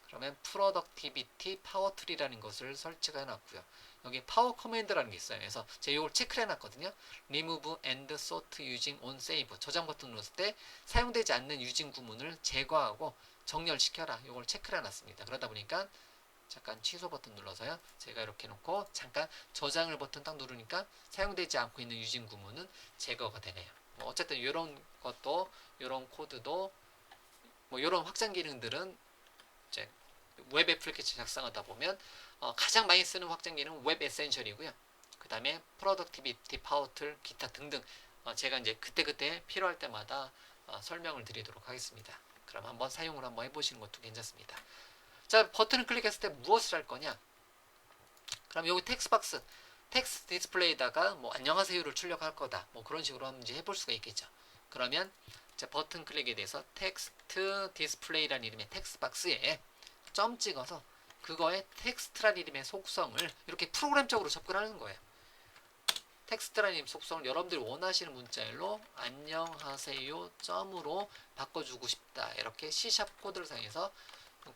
그러면 프로덕티비티 파워 툴이라는 것을 설치가 해놨고요. 여기 파워 커맨드라는 게 있어요. 그래서 제가 이걸 체크를 해놨거든요. Remove and sort using on save. 저장 버튼 눌렀을 때 사용되지 않는 유진 구문을 제거하고 정렬시켜라. 이걸 체크를 해놨습니다. 그러다 보니까 잠깐 취소 버튼 눌러서요. 제가 이렇게 놓고 잠깐 저장을 버튼 딱 누르니까 사용되지 않고 있는 유진 구문은 제거가 되네요. 뭐 어쨌든 이런 것도 이런 코드도 뭐 이런 확장 기능들은 이제 웹 애플리케이션 작성하다 보면 가장 많이 쓰는 확장 기능은 웹 에센셜이고요. 그 다음에 프로덕티비티 파워툴 기타 등등 제가 이제 그때그때 필요할 때마다 설명을 드리도록 하겠습니다. 그럼 한번 사용을 한번 해보시는 것도 괜찮습니다. 자, 버튼을 클릭했을 때 무엇을 할 거냐? 그럼 여기 텍스트박스, 텍스트 디스플레이에다가 뭐 안녕하세요를 출력할 거다. 뭐 그런 식으로 한번 이제 해볼 수가 있겠죠. 그러면 자, 버튼 클릭에 대해서 텍스트 디스플레이라는 이름의 텍스트박스에 점 찍어서 그거에 텍스트라는 이름의 속성을 이렇게 프로그램적으로 접근하는 거예요. 텍스트라는 이름 속성을 여러분들이 원하시는 문자열로 안녕하세요 점으로 바꿔주고 싶다. 이렇게 C샵 코드를 사용해서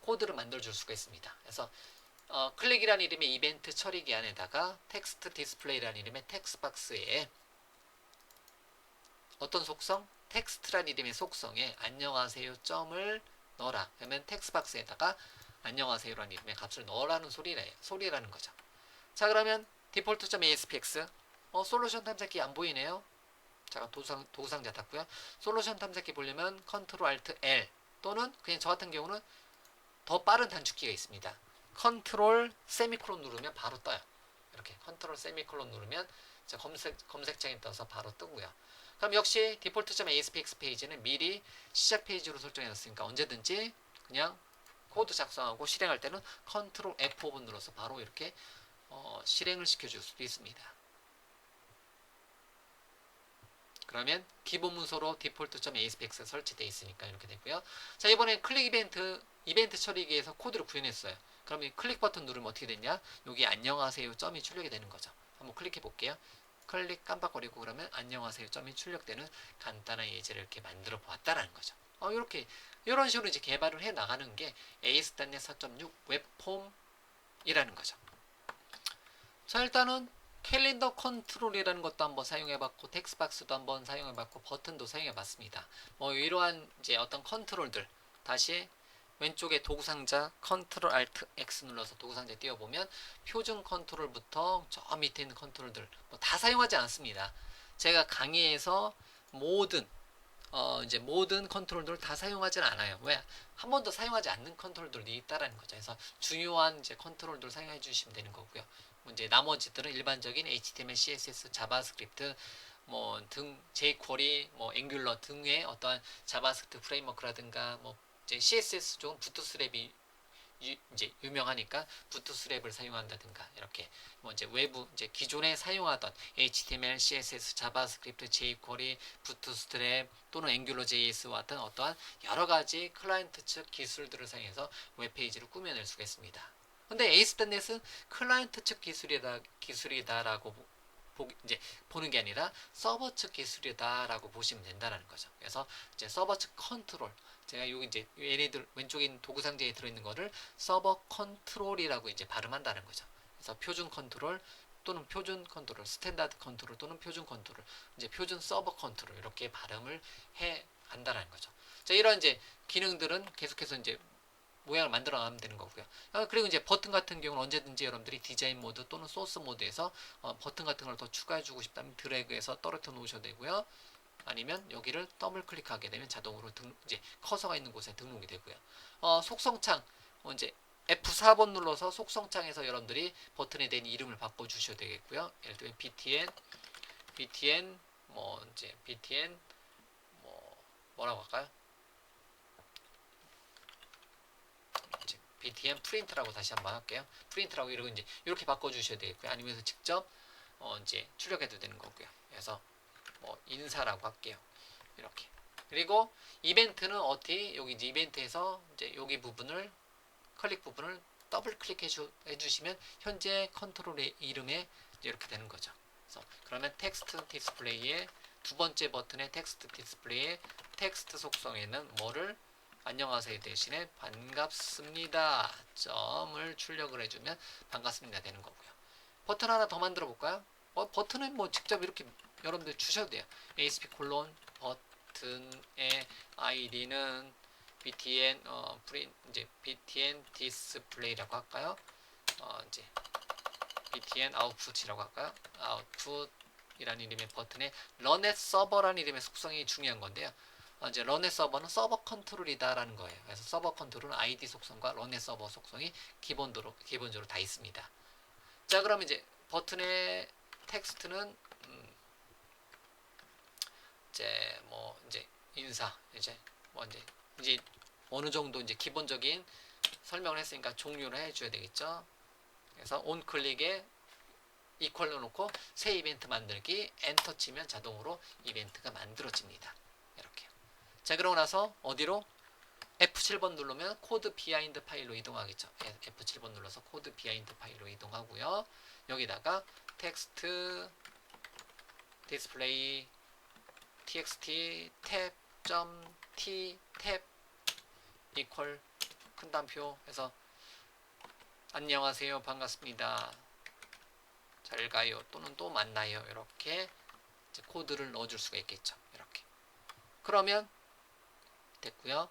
코드를 만들어줄 수가 있습니다. 그래서 클릭이라는 이름의 이벤트 처리기 안에다가 텍스트 디스플레이라는 이름의 텍스트박스에 어떤 속성? 텍스트라는 이름의 속성에 안녕하세요 점을 넣어라. 그러면 텍스트박스에다가 안녕하세요라는 이름의 값을 넣으라는 소리라는 거죠. 자, 그러면 디폴트.aspx 솔루션 탐색기 안 보이네요. 자, 도구상자 닫고요. 솔루션 탐색기 보려면 컨트롤 알트 L 또는 그냥 저 같은 경우는 더 빠른 단축키가 있습니다. 컨트롤 세미콜론 누르면 바로 떠요. 이렇게 컨트롤 세미콜론 누르면 검색창에 떠서 바로 뜨고요. 그럼 역시 디폴트.aspx 페이지는 미리 시작 페이지로 설정해놨으니까 언제든지 그냥 코드 작성하고 실행할 때는 컨트롤 F5번 눌러서 바로 이렇게 실행을 시켜줄 수도 있습니다. 그러면 기본 문서로 디폴트.aspx 설치되어 있으니까 이렇게 되고요. 자, 이번에 클릭 이벤트 처리기에서 코드를 구현했어요. 그러면 클릭 버튼 누르면 어떻게 됐냐? 여기 안녕하세요 점이 출력이 되는 거죠. 한번 클릭해 볼게요. 클릭 깜빡거리고 그러면 안녕하세요 점이 출력되는 간단한 예제를 이렇게 만들어 보았다라는 거죠. 이렇게 이런 식으로 이제 개발을 해 나가는 게 ASP.NET 4.6 웹폼이라는 거죠. 자, 일단은 캘린더 컨트롤이라는 것도 한번 사용해봤고 텍스트박스도 한번 사용해봤고 버튼도 사용해봤습니다. 뭐 이러한 이제 어떤 컨트롤들 다시 왼쪽에 도구상자 컨트롤 알트 X 눌러서 도구상자 띄워보면 표준 컨트롤부터 저 밑에 있는 컨트롤들 뭐 다 사용하지 않습니다. 제가 강의에서 모든 컨트롤들을 다 사용하지는 않아요. 왜? 한 번도 사용하지 않는 컨트롤들이 있다라는 거죠. 그래서 중요한 이제 컨트롤들을 사용해 주시면 되는 거고요. 이제 나머지들은 일반적인 HTML, CSS, 자바스크립트, jQuery, 앵귤러 등의 어떠한 자바스크립트 프레임워크라든가 이제 CSS 쪽은 부트스트랩이 이제 유명하니까 부트스트랩을 사용한다든가 이렇게 이제 외부 이제 기존에 사용하던 HTML, CSS, 자바스크립트, jQuery, 부트스트랩 또는 앵귤러.js와 같은 어떠한 여러 가지 클라이언트 측 기술들을 사용해서 웹페이지를 꾸며낼 수가 있습니다. 근데 ASP.NET은 클라이언트 측 기술이다라고 이제 보는 게 아니라 서버 측 기술이다라고 보시면 된다라는 거죠. 그래서 이제 서버 측 컨트롤, 제가 여기 이제 얘네들 왼쪽에 있는 도구 상자에 들어있는 거를 서버 컨트롤이라고 이제 발음한다는 거죠. 그래서 표준 컨트롤 또는 표준 컨트롤, 스탠다드 컨트롤 또는 표준 컨트롤, 이제 표준 서버 컨트롤 이렇게 발음을 해 간다라는 거죠. 자, 이런 이제 기능들은 계속해서 이제 모양을 만들어 나가면 되는 거고요. 그리고 이제 버튼 같은 경우는 언제든지 여러분들이 디자인 모드 또는 소스 모드에서 버튼 같은 걸 더 추가해 주고 싶다면 드래그해서 떨어뜨려 놓으셔도 되고요. 아니면 여기를 더블 클릭하게 되면 자동으로 이제 커서가 있는 곳에 등록이 되고요. 속성창 이제 F4번 눌러서 속성창에서 여러분들이 버튼에 대한 이름을 바꿔 주셔도 되겠고요. 예를 들면 BTN 뭐 이제 BTN 뭐라고 할까요? 이제 BTN 프린트라고 다시 한번 할게요. 프린트라고 이러고 이제 이렇게 바꿔 주셔야 되겠고요. 아니면 직접 이제 출력해도 되는 거고요. 그래서 뭐 인사라고 할게요. 이렇게. 그리고 이벤트는 어떻게 여기 이제 이벤트에서 이제 여기 부분을 클릭 부분을 더블 클릭해 주시면 현재 컨트롤의 이름에 이렇게 되는 거죠. 그래서 그러면 텍스트 디스플레이의 두 번째 버튼의 텍스트 디스플레이의 텍스트 속성에는 뭐를 안녕하세요 대신에 반갑습니다 점을 출력을 해주면 반갑습니다 되는 거고요. 버튼 하나 더 만들어 볼까요? 버튼은 뭐 직접 이렇게 여러분들 주셔도 돼요. ASP 콜론 버튼의 아이디는 BTN 이제 BTN 디스플레이라고 할까요? 이제 BTN 아웃풋이라고 할까요? 아웃풋이라는 이름의 버튼에 런넷 서버라는 이름의 속성이 중요한 건데요. 이제 런넷 서버는 서버 컨트롤이다라는 거예요. 그래서 서버 컨트롤은 ID 속성과 런넷 서버 속성이 기본적으로 다 있습니다. 자, 그럼 이제 버튼의 텍스트는 이제 뭐 이제 인사 이제 뭐 이제 어느 정도 이제 기본적인 설명을 했으니까 종료를 해줘야 되겠죠. 그래서 온 클릭에 이퀄로 놓고 새 이벤트 만들기 엔터 치면 자동으로 이벤트가 만들어집니다. 이렇게. 자, 그러고 나서 어디로? F7번 누르면 코드 비하인드 파일로 이동하겠죠. F7번 눌러서 코드 비하인드 파일로 이동하고요. 여기다가 텍스트 디스플레이 txt 탭.t 탭 이퀄 큰 단표 해서 안녕하세요 반갑습니다 잘 가요 또는 또 만나요 이렇게 이제 코드를 넣어줄 수가 있겠죠. 이렇게 그러면 됐고요.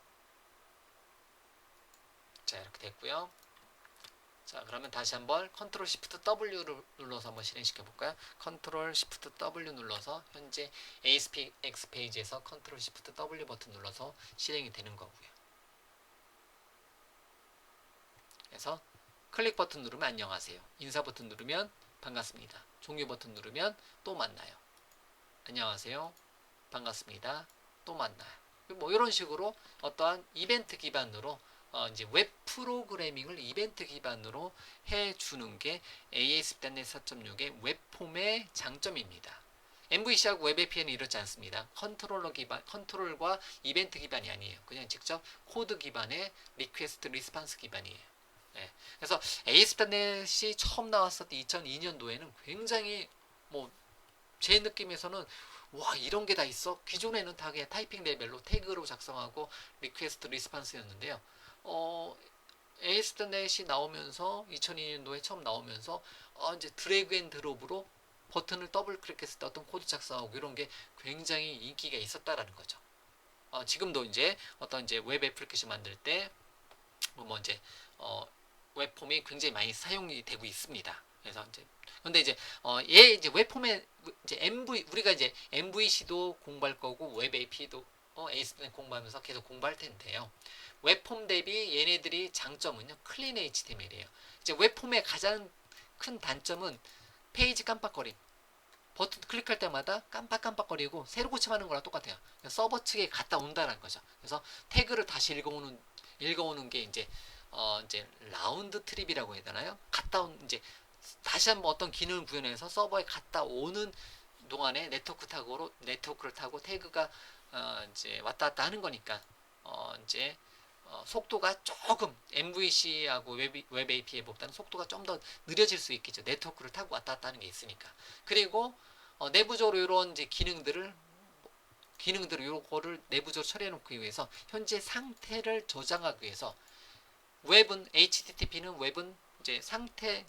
자, 이렇게 됐고요. 자, 그러면 다시 한번 컨트롤 시프트 W를 눌러서 한번 실행시켜 볼까요? 컨트롤 시프트 W 눌러서 현재 ASPX 페이지에서 컨트롤 시프트 W 버튼 눌러서 실행이 되는 거고요. 그래서 클릭 버튼 누르면 안녕하세요. 인사 버튼 누르면 반갑습니다. 종료 버튼 누르면 또 만나요. 안녕하세요. 반갑습니다. 또 만나요. 뭐 이런 식으로 어떠한 이벤트 기반으로 이제 웹 프로그래밍을 이벤트 기반으로 해주는 게 ASP.NET 4.6의 웹폼의 장점입니다. MVC하고 웹 API는 이렇지 않습니다. 컨트롤과 이벤트 기반이 아니에요. 그냥 직접 코드 기반의 리퀘스트 리스판스 기반이에요. 네. 그래서 ASP.NET이 처음 나왔을 때 2002년도에는 굉장히 뭐 제 느낌에서는 와 이런 게 다 있어? 기존에는 다 그냥 타이핑 레벨로 태그로 작성하고 리퀘스트 리스판스였는데요. ASP.NET이 나오면서 2002년도에 처음 나오면서 이제 드래그 앤 드롭으로 버튼을 더블 클릭했을 때 어떤 코드 작성하고 이런 게 굉장히 인기가 있었다라는 거죠. 지금도 이제 어떤 이제 웹 애플리케이션 만들 때 뭐 이제 웹폼이 굉장히 많이 사용이 되고 있습니다. 그래서 이제 근데 이제 얘 이제 웹폼에 이제 우리가 이제 MVC도 공부할 거고 웹 AP도 ASP.NET 공부하면서 계속 공부할 텐데요. 웹폼 대비 얘네들이 장점은요 클린 HTML이에요. 이제 웹폼의 가장 큰 단점은 페이지 깜빡거림. 버튼 클릭할 때마다 깜빡깜빡거리고 새로 고침하는 거랑 똑같아요. 서버 측에 갔다 온다는 거죠. 그래서 태그를 다시 읽어오는 게 이제 라운드 트립이라고 해야 되나요? 갔다 온 이제 다시 한번 어떤 기능을 구현해서 서버에 갔다 오는 동안에 네트워크를 타고 태그가 이제 왔다 갔다 하는 거니까 이제 속도가 조금 MVC하고 웹 API보다는 속도가 좀 더 느려질 수 있겠죠. 네트워크를 타고 왔다 갔다 하는 게 있으니까. 그리고 내부적으로 이런 이제 기능들을 요거를 내부적으로 처리해 놓기 위해서 현재 상태를 저장하기 위해서 웹은 HTTP는 웹은 이제 상태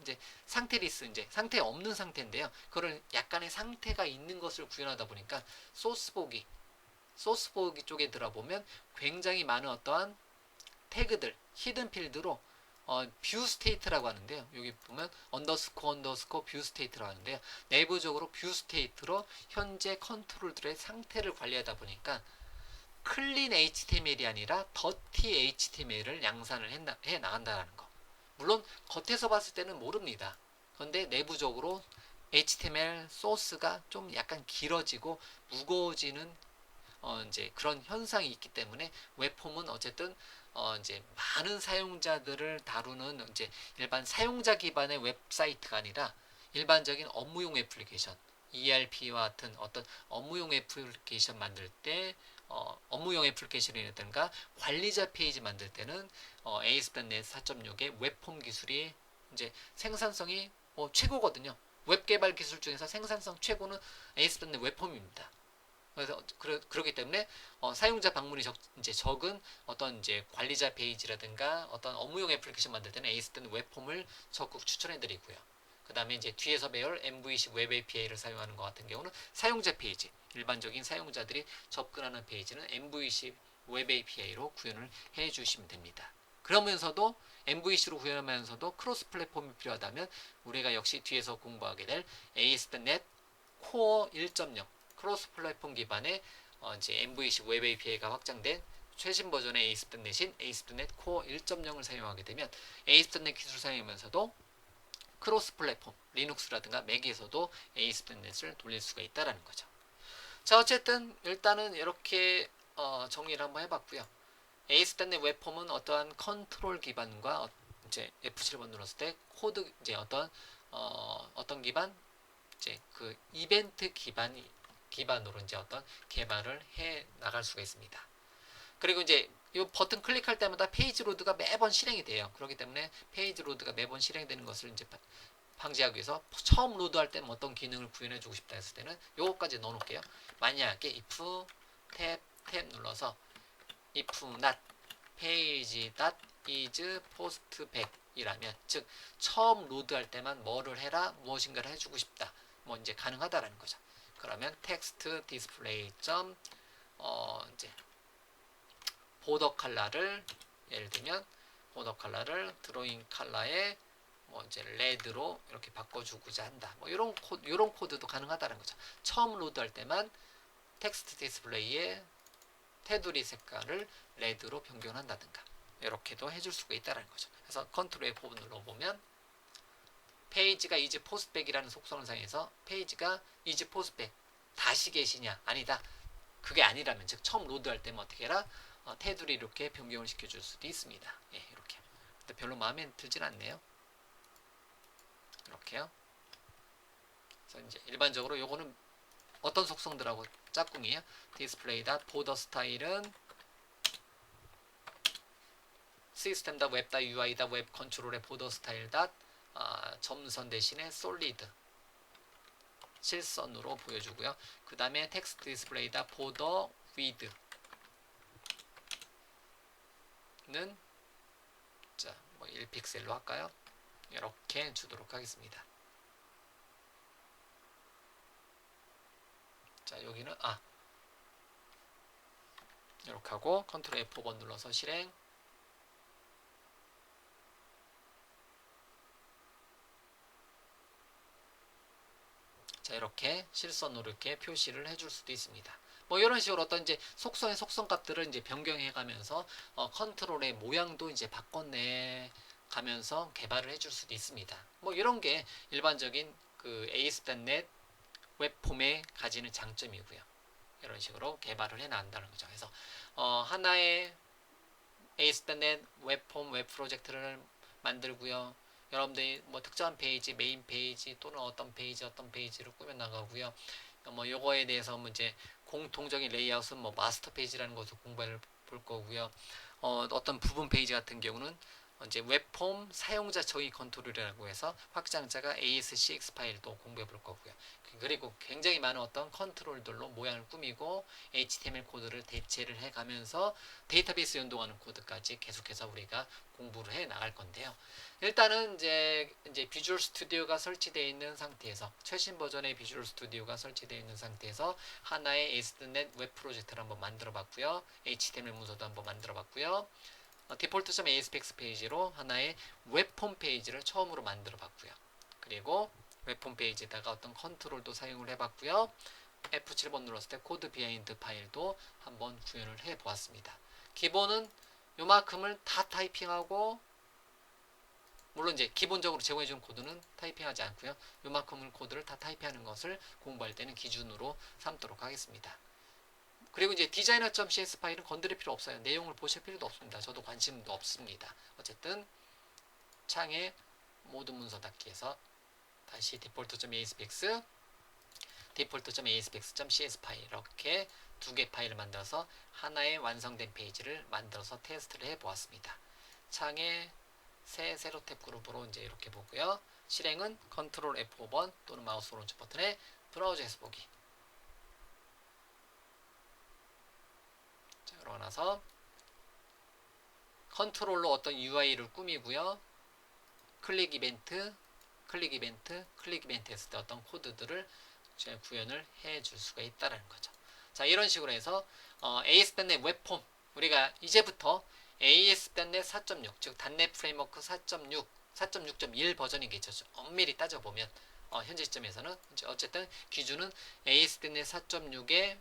리스 이제 상태 없는 상태인데요. 그걸 약간의 상태가 있는 것을 구현하다 보니까 소스 보기 쪽에 들어보면 굉장히 많은 어떠한 태그들 히든 필드로 뷰 스테이트라고 하는데요. 여기 보면 언더스코어 뷰 스테이트라고 하는데요. 내부적으로 뷰 스테이트로 현재 컨트롤들의 상태를 관리하다 보니까 클린 HTML이 아니라 더티 HTML을 양산을 해 나간다는 거. 물론 겉에서 봤을 때는 모릅니다. 그런데 내부적으로 HTML 소스가 좀 약간 길어지고 무거워지는 이제 그런 현상이 있기 때문에 웹폼은 어쨌든 이제 많은 사용자들을 다루는 이제 일반 사용자 기반의 웹사이트가 아니라 일반적인 업무용 애플리케이션, ERP와 같은 어떤 업무용 애플리케이션 만들 때 업무용 애플리케이션이라든가 관리자 페이지 만들 때는 ASP.NET 4.6의 웹폼 기술이 이제 생산성이 최고거든요. 웹 개발 기술 중에서 생산성 최고는 ASP.NET 웹폼입니다. 그래서 그렇기 때문에 사용자 방문이 이제 적은 어떤 이제 관리자 페이지라든가 어떤 업무용 애플리케이션 만들 때는 ASP.NET 웹폼을 적극 추천해드리고요. 그 다음에 이제 뒤에서 배울 MVC 웹 API를 사용하는 것 같은 경우는 사용자 페이지, 일반적인 사용자들이 접근하는 페이지는 MVC 웹 API로 구현을 해주시면 됩니다. 그러면서도 MVC로 구현하면서도 크로스 플랫폼이 필요하다면 우리가 역시 뒤에서 공부하게 될 ASP.NET Core 1.0 크로스 플랫폼 기반의 이제 MVC 웹 API가 확장된 최신 버전의 ASP.NET인 ASP.NET Core 1.0을 사용하게 되면 ASP.NET 기술을 사용하면서도 크로스 플랫폼, 리눅스라든가 맥에서도 ASP.NET을 돌릴 수가 있다는 거죠. 자, 어쨌든 일단은 이렇게 정리를 한번 해봤고요. ASP.NET 웹폼은 어떠한 컨트롤 기반과 이제 F7번 눌렀을 때 코드 이제 어떤 기반 이제 그 이벤트 기반으로 이제 어떤 개발을 해 나갈 수가 있습니다. 그리고 이제 이 버튼 클릭할 때마다 페이지 로드가 매번 실행이 돼요. 그렇기 때문에 페이지 로드가 매번 실행되는 것을 이제 방지하기 위해서 처음 로드할 때는 어떤 기능을 구현해 주고 싶다 했을 때는 요거까지 넣어 놓을게요. 만약에 if 탭 눌러서 if not page is post back 이라면 즉 처음 로드할 때만 뭐를 해라 무엇인가를 해주고 싶다 뭐 이제 가능하다라는 거죠. 그러면 text display 이제 보더 컬러를 예를 들면 보더 컬러를 드로잉 컬러에 뭐 이제 레드로 이렇게 바꿔주고자 한다. 뭐 이런 코드도 가능하다는 거죠. 처음 로드할 때만 텍스트 디스플레이에 테두리 색깔을 레드로 변경한다든가 이렇게도 해줄 수가 있다는 거죠. 그래서 컨트롤 F5 눌러보면 페이지가 이즈 포스트백이라는 속성을 사용해서 페이지가 이즈 포스트백 다시 계시냐 아니다. 그게 아니라면 즉 처음 로드할 때면 어떻게 해라 테두리 이렇게 변경을 시켜줄 수도 있습니다. 예, 이렇게. 근데 별로 마음에 들진 않네요. 이렇게요. 그래서 이제 일반적으로 요거는 어떤 속성들하고 짝꿍이에요? 디스플레이다 보더 스타일은 시스템다 웹다 UI다 웹 컨트롤의 보더 스타일 점선 대신에 솔리드 실선으로 보여주고요. 그 다음에 텍스트 디스플레이다 보더 위드는 자, 뭐 1픽셀로 할까요? 이렇게 주도록 하겠습니다. 자, 여기는 이렇게 하고 컨트롤 F5번 눌러서 실행. 자, 이렇게 실선으로 이렇게 표시를 해줄 수도 있습니다. 뭐 이런 식으로 어떤 이제 속성의 속성 값들을 이제 변경해 가면서 컨트롤의 모양도 이제 바꿔내 가면서 개발을 해줄 수도 있습니다. 뭐 이런 게 일반적인 그 ASP.NET 웹폼에 가지는 장점이고요. 이런 식으로 개발을 해 나간다는 거죠. 그래서 하나의 ASP.NET 웹폼 웹 프로젝트를 만들고요. 여러분들이 뭐 특정한 페이지, 메인 페이지 또는 어떤 페이지를 꾸며 나가고요. 뭐 요거에 대해서 뭐 이제 공통적인 레이아웃은 뭐 마스터 페이지라는 것을 공부해 볼 거고요. 어떤 부분 페이지 같은 경우는 이제 웹폼 사용자 정의 컨트롤이라고 해서 확장자가 ASCX 파일도 공부해 볼 거고요. 그리고 굉장히 많은 어떤 컨트롤들로 모양을 꾸미고 HTML 코드를 대체를 해 가면서 데이터베이스 연동하는 코드까지 계속해서 우리가 공부를 해 나갈 건데요. 일단은 이제 비주얼 스튜디오가 설치되어 있는 상태에서 최신 버전의 비주얼 스튜디오가 설치되어 있는 상태에서 하나의 ASP.NET 웹 프로젝트를 한번 만들어 봤고요. HTML 문서도 한번 만들어 봤고요. default.aspx 페이지로 하나의 웹 홈페이지를 처음으로 만들어 봤고요. 그리고 웹 홈페이지에다가 어떤 컨트롤도 사용을 해봤고요. F7번 눌렀을 때 코드 비하인드 파일도 한번 구현을 해 보았습니다. 기본은 요만큼을 다 타이핑하고, 물론 이제 기본적으로 제공해주는 코드는 타이핑하지 않고요. 요만큼을 코드를 다 타이핑하는 것을 공부할 때는 기준으로 삼도록 하겠습니다. 그리고 이제 디자이너.cs 파일은 건드릴 필요 없어요. 내용을 보실 필요도 없습니다. 저도 관심도 없습니다. 어쨌든 창에 모든 문서 닫기에서 다시 default.aspx, default.aspx.cs 파일 이렇게 두 개 파일을 만들어서 하나의 완성된 페이지를 만들어서 테스트를 해보았습니다. 창에 새 세로 탭 그룹으로 이제 이렇게 보고요. 실행은 컨트롤 F5번 또는 마우스 오른쪽 버튼에 브라우저에서 보기. 자, 그러고 나서 컨트롤로 어떤 UI를 꾸미고요. 클릭 이벤트 했을 때 어떤 코드들을 구현을 해줄 수가 있다는 거죠. 자, 이런 식으로 해서 ASP.NET 웹폼, 우리가 이제부터 ASP.NET 4.6, 즉 .NET 프레임워크 4.6, 4.6.1 버전이겠죠. 엄밀히 따져보면 현재 시점에서는 어쨌든 기준은 ASP.NET 4.6의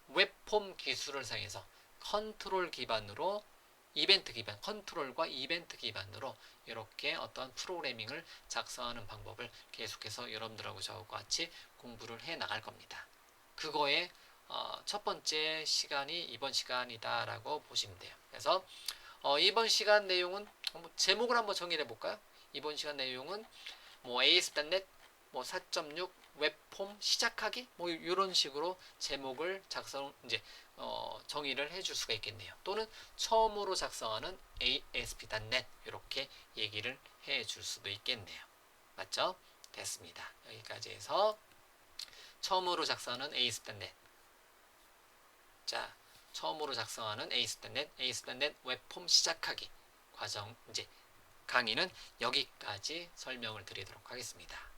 웹폼 기술을 사용해서 컨트롤 기반으로 이벤트 기반, 컨트롤과 이벤트 기반으로 이렇게 어떤 프로그래밍을 작성하는 방법을 계속해서 여러분들하고 저하고 같이 공부를 해 나갈 겁니다. 그거의 첫 번째 시간이 이번 시간이다라고 보시면 돼요. 그래서 이번 시간 내용은 제목을 한번 정의해 볼까요? 이번 시간 내용은 뭐 ASP.NET 뭐 4.6 웹폼 시작하기 뭐 이런 식으로 제목을 정의를 해줄 수가 있겠네요. 또는 처음으로 작성하는 ASP.NET 이렇게 얘기를 해줄 수도 있겠네요. 맞죠? 됐습니다. 여기까지 해서 처음으로 작성하는 ASP.NET. 자, 처음으로 작성하는 ASP.NET 웹폼 시작하기 과정 이제 강의는 여기까지 설명을 드리도록 하겠습니다.